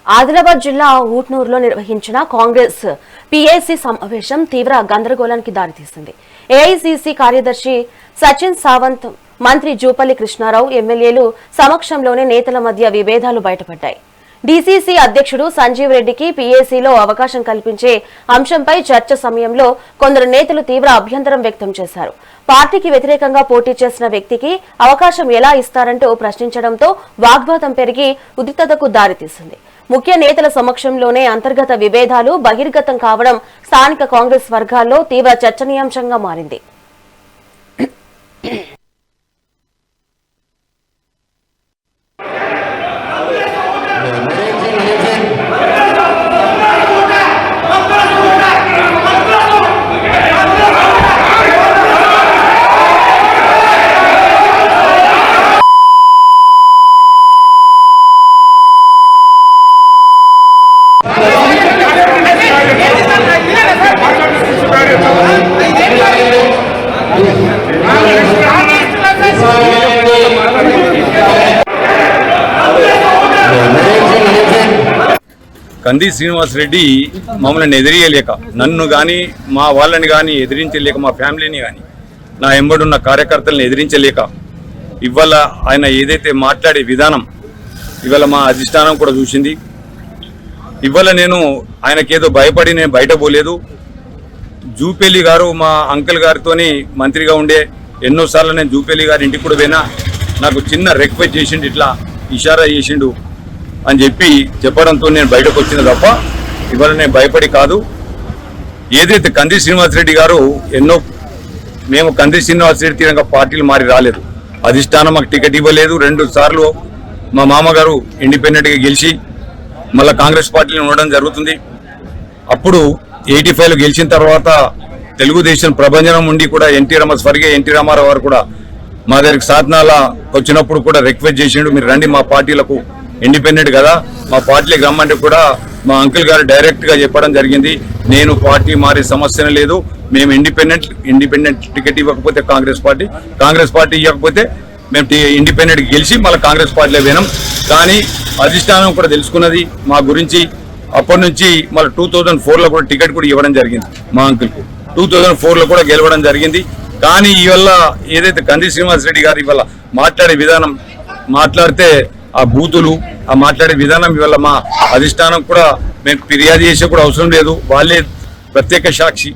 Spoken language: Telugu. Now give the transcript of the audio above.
ఆదిలాబాద్ జిల్లా ఊట్నూరులో నిర్వహించిన కాంగ్రెస్ పీఏసీ సమావేశం తీవ్ర గందరగోళానికి దారితీసింది. ఏఐసీసీ కార్యదర్శి సచిన్ సావంత్, మంత్రి జూపల్లి కృష్ణారావు ఎమ్మెల్యేలు సమక్షంలోనే నేతల మధ్య విభేదాలు బయటపడ్డాయి. డీసీసీ అధ్యక్షుడు సంజీవ్ రెడ్డికి పీఏసీలో అవకాశం కల్పించే అంశంపై చర్చ సమయంలో కొందరు నేతలు తీవ్ర అభ్యంతరం వ్యక్తం చేశారు. పార్టీకి వ్యతిరేకంగా పోటీ చేసిన వ్యక్తికి అవకాశం ఎలా ఇస్తారంటూ ప్రశ్నించడంతో వాగ్వాదం పెరిగి ఉద్రిక్తతకు దారితీసింది. ముఖ్య నేతల సమక్షంలోనే అంతర్గత విభేదాలు బహిర్గతం కావడం స్థానిక కాంగ్రెస్ వర్గాల్లో తీవ్ర చర్చనీయాంశంగా మారింది. కంది శ్రీనివాస్ రెడ్డి మమ్మల్ని ఎదిరియలేక, నన్ను కానీ మా వాళ్ళని కానీ ఎదిరించలేక, మా ఫ్యామిలీని కానీ నా ఎంబడున్న కార్యకర్తలను ఎదిరించలేక, ఇవాళ ఆయన ఏదైతే మాట్లాడే విధానం ఇవాళ మా అధిష్టానం కూడా చూసింది. ఇవాళ నేను ఆయనకేదో భయపడి నేను బయట పోలేదు. జూపల్లి గారు మా అంకుల్ గారితోని మంత్రిగా ఉండే ఎన్నోసార్లు నేను జూపల్లి గారి ఇంటికి కూడా పోయినా నాకు చిన్న రిక్వెస్ట్ చేసిండు, ఇట్లా ఇషారా చేసిండు అని చెప్పడంతో నేను బయటకు వచ్చిన తప్ప ఇవాళ నేను భయపడి కాదు. ఏదైతే కంది శ్రీనివాసరెడ్డి గారు మేము కంది శ్రీనివాసరెడ్డి తీరంగా పార్టీలు మారి రాలేదు. అధిష్టానం మాకు టికెట్ ఇవ్వలేదు. 2 సార్లు మా మామగారు ఇండిపెండెంట్గా గెలిచి మళ్ళీ కాంగ్రెస్ పార్టీలో ఉండడం జరుగుతుంది. అప్పుడు 85లో గెలిచిన తర్వాత తెలుగుదేశం ప్రభంజనం ఉండి కూడా స్వర్గీయ ఎన్టీ రామారావు గారు కూడా మా దగ్గరికి సాధనాల వచ్చినప్పుడు కూడా రిక్వెస్ట్ చేసిండు, మీరు రండి మా పార్టీలకు, ఇండిపెండెంట్ కదా మా పార్టీలకు రమ్మంటే కూడా మా అంకుల్ గారు డైరెక్ట్గా చెప్పడం జరిగింది, నేను పార్టీ మారే సమస్య లేదు, మేము ఇండిపెండెంట్ టికెట్ ఇవ్వకపోతే కాంగ్రెస్ పార్టీ ఇవ్వకపోతే మేము ఇండిపెండెంట్ గెలిచి మళ్ళీ కాంగ్రెస్ పార్టీలో పోయినాం. కానీ అధిష్టానం కూడా తెలుసుకున్నది మా గురించి. అప్పటి నుంచి మళ్ళీ 2004లో కూడా టికెట్ కూడా ఇవ్వడం జరిగింది మా అంకుల్కు. 2004లో కూడా గెలవడం జరిగింది. కానీ ఇవల్ల ఏదైతే కంది శ్రీనివాసరెడ్డి గారు ఇవాళ మాట్లాడే విధానం మాట్లాడితే ఆ బూతులు ఆ మాట్లాడే విధానం ఇవాళ మా అధిష్టానం కూడా మేము ఫిర్యాదు చేసే కూడా అవసరం లేదు, వాళ్ళే ప్రత్యేక సాక్షి.